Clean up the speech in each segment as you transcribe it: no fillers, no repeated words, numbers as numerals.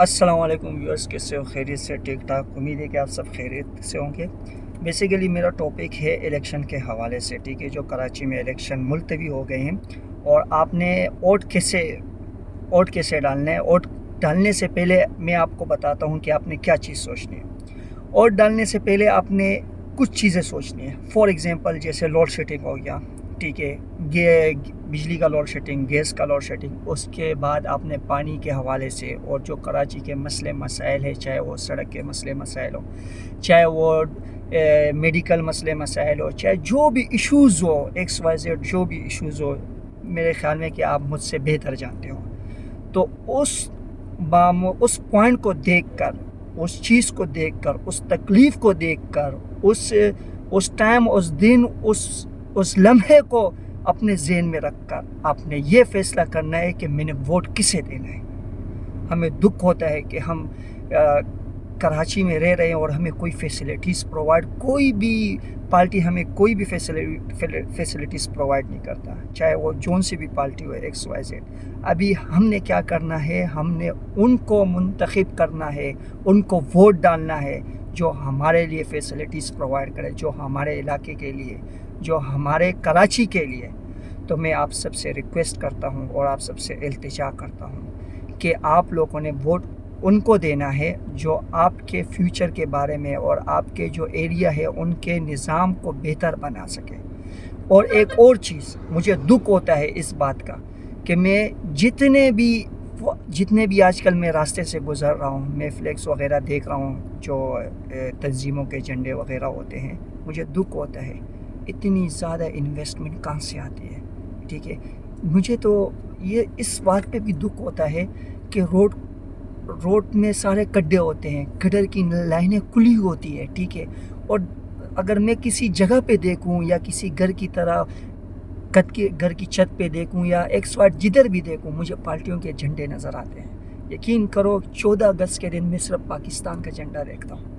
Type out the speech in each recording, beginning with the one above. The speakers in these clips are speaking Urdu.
السلام علیکم ویورس، کیسے ہو؟ خیریت سے؟ ٹھیک ٹھاک، امید ہے کہ آپ سب خیریت سے ہوں گے۔ بیسیکلی میرا ٹاپک ہے الیکشن کے حوالے سے، ٹھیک ہے، جو کراچی میں الیکشن ملتوی ہو گئے ہیں اور آپ نے ووٹ کیسے ڈالنا ہے۔ ووٹ ڈالنے سے پہلے میں آپ کو بتاتا ہوں کہ آپ نے کیا چیز سوچنی ہے۔ ووٹ ڈالنے سے پہلے آپ نے کچھ چیزیں سوچنی ہیں۔ فار ایگزامپل جیسے لوڈ شیڈنگ ہو گیا، ٹھیک ہے، بجلی کا لوڈ شیڈنگ، گیس کا لوڈ شیڈنگ، اس کے بعد آپ نے پانی کے حوالے سے اور جو کراچی کے مسئلے مسائل ہیں، چاہے وہ سڑک کے مسئلے مسائل ہو، چاہے وہ میڈیکل مسئلے مسائل ہو، چاہے جو بھی ایشوز ہو، ایکس وائی زیڈ جو بھی ایشوز ہو، میرے خیال میں کہ آپ مجھ سے بہتر جانتے ہو، تو اس پوائنٹ کو دیکھ کر، اس چیز کو دیکھ کر، اس تکلیف کو دیکھ کر، اس ٹائم، اس دن، اس لمحے کو اپنے ذہن میں رکھ کر آپ نے یہ فیصلہ کرنا ہے کہ میں نے ووٹ کسے دینا ہے۔ ہمیں دکھ ہوتا ہے کہ ہم کراچی میں رہ رہے ہیں اور ہمیں کوئی فیسلٹیز پرووائڈ، کوئی بھی پارٹی ہمیں کوئی بھی فیسلٹیز پرووائڈ نہیں کرتا، چاہے وہ جون سی بھی پارٹی ہو، ایکس وائی زیڈ۔ ابھی ہم نے کیا کرنا ہے؟ ہم نے ان کو منتخب کرنا ہے، ان کو ووٹ ڈالنا ہے جو ہمارے لیے فیسلٹیز پرووائڈ کرے، جو ہمارے علاقے کے لیے، جو ہمارے کراچی کے لیے۔ تو میں آپ سب سے ریکویسٹ کرتا ہوں اور آپ سب سے التجا کرتا ہوں کہ آپ لوگوں نے ووٹ ان کو دینا ہے جو آپ کے فیوچر کے بارے میں اور آپ کے جو ایریا ہے ان کے نظام کو بہتر بنا سکے۔ اور ایک اور چیز مجھے دکھ ہوتا ہے اس بات کا کہ میں جتنے بھی آج کل میں راستے سے گزر رہا ہوں، میں فلیکس وغیرہ دیکھ رہا ہوں جو تنظیموں کے جھنڈے وغیرہ ہوتے ہیں، مجھے دکھ ہوتا ہے اتنی زیادہ انویسٹمنٹ کہاں سے آتی ہے، ٹھیک ہے۔ مجھے تو یہ اس بات پہ بھی دکھ ہوتا ہے کہ روڈ میں سارے گڈھے ہوتے ہیں، گٹر کی لائنیں کھلی ہوتی ہے، ٹھیک ہے، اور اگر میں کسی جگہ پہ دیکھوں یا کسی گھر کی طرح گھر کی چھت پہ دیکھوں یا ایکس وائی جدھر بھی دیکھوں، مجھے پارٹیوں کے جھنڈے نظر آتے ہیں۔ یقین کرو 14 اگست کے دن میں صرف پاکستان کا جھنڈا دیکھتا ہوں،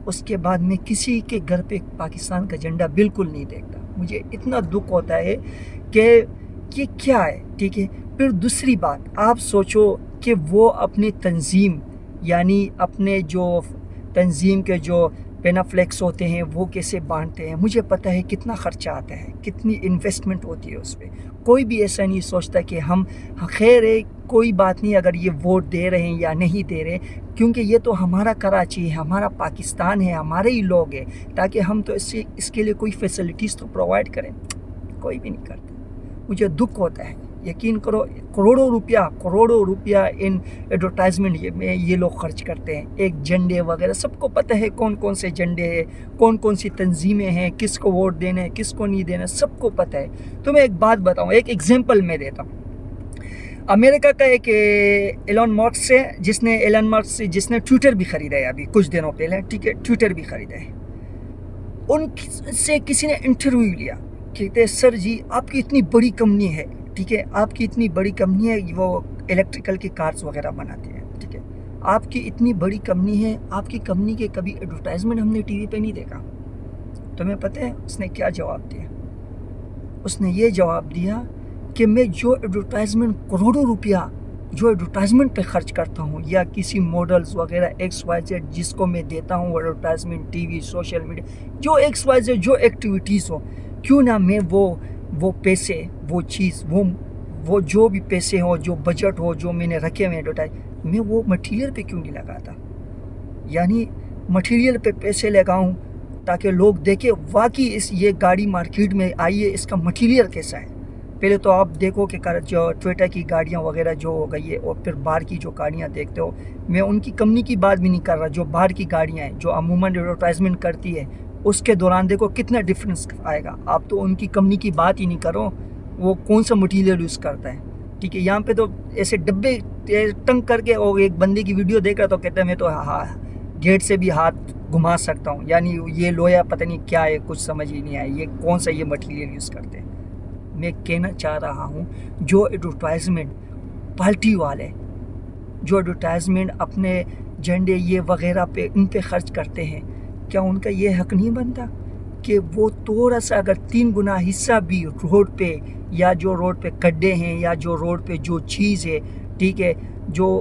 اس کے بعد میں کسی کے گھر پہ پاکستان کا جھنڈا بالکل نہیں دیکھتا۔ مجھے اتنا دکھ ہوتا ہے کہ یہ کیا ہے، ٹھیک ہے۔ پھر دوسری بات، آپ سوچو کہ وہ اپنی تنظیم، یعنی اپنے جو تنظیم کے جو پینافلیکس ہوتے ہیں وہ کیسے بانٹتے ہیں۔ مجھے پتہ ہے کتنا خرچہ آتا ہے، کتنی انویسٹمنٹ ہوتی ہے اس پہ۔ کوئی بھی ایسا نہیں سوچتا کہ ہم خیر ہے، کوئی بات نہیں اگر یہ ووٹ دے رہے ہیں یا نہیں دے رہے، کیونکہ یہ تو ہمارا کراچی ہے، ہمارا پاکستان ہے، ہمارے ہی لوگ ہیں، تاکہ ہم تو اس کے لیے کوئی فیسلٹیز تو پرووائڈ کریں۔ کوئی بھی نہیں کرتا۔ مجھے دکھ ہوتا ہے، یقین کرو، کروڑوں روپیہ ان ایڈورٹائزمنٹ میں یہ لوگ خرچ کرتے ہیں، ایک جھنڈے وغیرہ۔ سب کو پتہ ہے کون کون سے جھنڈے ہیں، کون سی تنظیمیں ہیں، کس کو ووٹ دینا ہے، کس کو نہیں دینا، سب کو پتہ ہے۔ تو میں ایک بات بتاؤں، ایک ایگزامپل میں دیتا ہوں۔ امریکہ کا ایک ایلن ماسک جس نے ٹویٹر بھی خریدا ہے ابھی کچھ دنوں پہلے، ٹھیک ہے، ٹویٹر بھی خریدا ہے۔ ان سے کسی نے انٹرویو لیا، کہتے سر جی آپ کی اتنی بڑی کمپنی ہے، ٹھیک ہے، آپ کی اتنی بڑی کمپنی ہے، وہ الیکٹریکل کی کارز وغیرہ بناتی ہے، ٹھیک ہے، آپ کی اتنی بڑی کمپنی ہے، آپ کی کمپنی کے کبھی ایڈورٹائزمنٹ ہم نے ٹی وی پہ نہیں دیکھا۔ تمہیں پتہ ہے اس نے کیا جواب دیا؟ اس نے یہ جواب دیا کہ میں جو ایڈورٹائزمنٹ کروڑوں روپیہ جو ایڈورٹائزمنٹ پہ خرچ کرتا ہوں، یا کسی ماڈلز وغیرہ ایکس وائی زیڈ جس کو میں دیتا ہوں advertisement, T V, social media, جو ایکس وائی زیڈ جو ایکٹیویٹیز ہو، کیوں نہ میں وہ پیسے، وہ چیز، وہ جو بھی پیسے ہوں، جو بجٹ ہو، جو میں نے رکھے ہوئے ایڈورٹائز، میں وہ مٹیریل پہ کیوں نہیں لگاتا؟ یعنی مٹیریل پہ پیسے لگاؤں تاکہ لوگ دیکھیں واقعی یہ گاڑی مارکیٹ میں آئی ہے، اس کا مٹیریل کیسا ہے۔ پہلے تو آپ دیکھو کہ جو ٹویٹا کی گاڑیاں وغیرہ جو ہو گئی ہے، اور پھر باہر کی جو گاڑیاں دیکھتے ہو، میں ان کی کمپنی کی بات بھی نہیں کر رہا، جو باہر کی گاڑیاں ہیں جو عموماً ایڈورٹائزمنٹ کرتی ہے، اس کے دوران دیکھو کتنا ڈفرینس آئے گا۔ آپ تو ان کی کمپنی کی بات ہی نہیں کرو، وہ کون سا مٹیریل یوز کرتا ہے، ٹھیک ہے۔ یہاں پہ تو ایسے ڈبے ٹنگ کر کے، اور ایک بندے کی ویڈیو دیکھ رہا تو کہتا ہے میں تو گیٹ سے بھی ہاتھ گھما سکتا ہوں، یعنی یہ لویا پتہ نہیں کیا ہے، کچھ سمجھ ہی نہیں آیا یہ کون سا یہ مٹیریل یوز کرتے ہیں۔ میں کہنا چاہ رہا ہوں جو ایڈورٹائزمنٹ پارٹی والے، جو ایڈورٹائزمنٹ اپنے جھنڈے یہ وغیرہ پہ ان پہ خرچ کرتے ہیں، کیا ان کا یہ حق نہیں بنتا کہ وہ تھوڑا سا اگر 3 گنا حصہ بھی روڈ پہ، یا جو روڈ پہ گڈھے ہیں، یا جو روڈ پہ جو چیز ہے، ٹھیک ہے، جو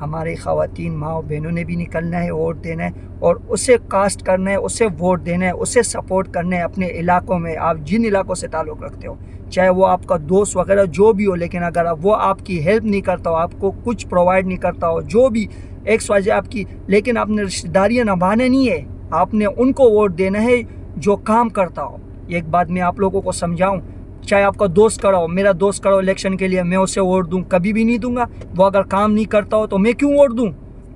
ہماری خواتین ماں بہنوں نے بھی نکلنا ہے، ووٹ دینا ہے اور اسے کاسٹ کرنا ہے، اسے ووٹ دینا ہے، اسے سپورٹ کرنا ہے اپنے علاقوں میں. آپ جن علاقوں سے تعلق رکھتے ہو، چاہے وہ آپ کا دوست وغیرہ جو بھی ہو، لیکن اگر وہ آپ کی ہیلپ نہیں کرتا ہو، آپ کو کچھ پرووائڈ نہیں کرتا ہو، جو بھی ایکس وائی آپ کی، لیکن آپ نے رشتہ داریاں نبھانا نہیں ہے، آپ نے ان کو ووٹ دینا ہے جو کام کرتا ہو. ایک بات میں آپ لوگوں کو سمجھاؤں، چاہے آپ کا دوست کھڑا ہو، میرا دوست کھڑا ہو الیکشن کے لیے، میں اسے ووٹ دوں؟ کبھی بھی نہیں دوں گا. وہ اگر کام نہیں کرتا ہو تو میں کیوں ووٹ دوں؟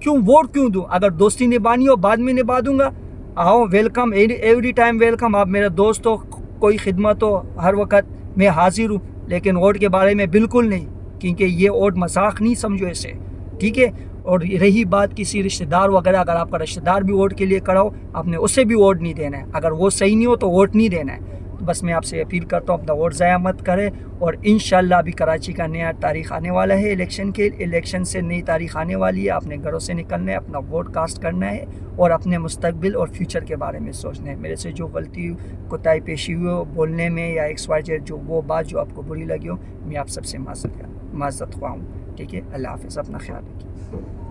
ووٹ کیوں دوں؟ اگر دوستی نبھانی ہو بعد میں نبھا دوں گا. آؤ، ویلکم، ایوری ٹائم ویلکم. آپ میرا دوست ہو، کوئی خدمت ہو، ہر وقت میں حاضر ہوں، لیکن ووٹ کے بارے میں بالکل نہیں، کیونکہ یہ ووٹ مذاق نہیں سمجھو اسے، ٹھیک ہے؟ اور رہی بات کسی رشتہ دار وغیرہ، اگر آپ کا رشتہ دار بھی ووٹ کے لیے کھڑا ہو، آپ نے اسے بھی ووٹ نہیں دینا ہے. اگر وہ صحیح نہیں ہو تو ووٹ نہیں دینا ہے. تو بس میں آپ سے اپیل کرتا ہوں اپنا ووٹ ضائع مت کریں. اور انشاءاللہ ابھی کراچی کا نیا تاریخ آنے والا ہے، الیکشن سے نئی تاریخ آنے والی ہے. آپ نے گھروں سے نکلنا ہے، اپنا ووٹ کاسٹ کرنا ہے اور اپنے مستقبل اور فیوچر کے بارے میں سوچنا ہے. میرے سے جو غلطی کوتاہی پیشی ہوئی ہو بولنے میں یا ایکس وائی زیڈ، جو وہ بات جو آپ کو بری لگی ہو، میں آپ سب سے معذرت خواہ ہوں. ٹھیک ہے، اللہ حافظ، اپنا خیال رکھیے.